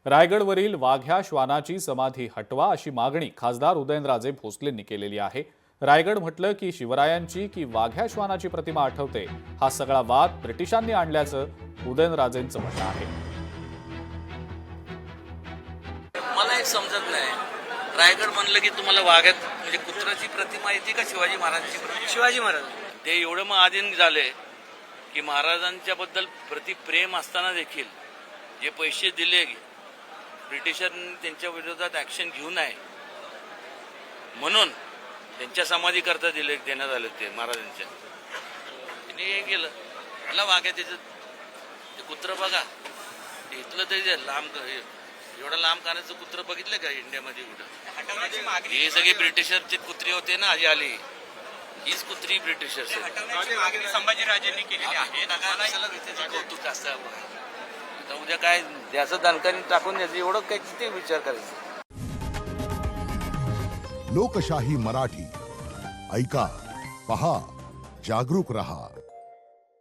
रायगडवरील वाघ्या श्वानाची समाधी हटवा अशी मागणी खासदार उदयनराजे भोसलेंनी केलेली आहे। रायगड म्हटलं की शिवरायांची की वाघ्या श्वानाची प्रतिमा आठवते। हा सगळा वाद ब्रिटिशांनी आणल्याचं उदयनराजेंचं म्हणणं आहे। मला एक समजत नाही, रायगड म्हणलं की तुम्हाला वाघ्यात म्हणजे कुत्राची प्रतिमा येते का शिवाजी महाराजांची प्रतिमा? शिवाजी महाराज ते एवढं मग आधीन झाले की महाराजांच्या बद्दल प्रति प्रेम असताना देखील जे पैसे दिले ब्रिटिशांनी त्यांच्या विरोधात ऍक्शन घेऊ नये म्हणून त्यांच्या समाधी करता देण्यात आले ते महाराजांच्या। त्यांनी हे केलं, मला वाघ्या त्याचं ते कुत्र बघा, इथलं तरी लांब एवढं लांब कानाचं कुत्र बघितलं का इंडियामध्ये कुठं? हे सगळे ब्रिटिशरचे कुत्री होते ना, आधी आली हीच कुत्री ब्रिटिशर संभाजीराजांनी केलेली आहे। कौतुक असतं आता उद्या काय द्याचं दणकाने टाकून द्यायचं, एवढं काय किती विचार करायचं। लोकशाही मराठी ऐका, पहा, जागरूक रहा।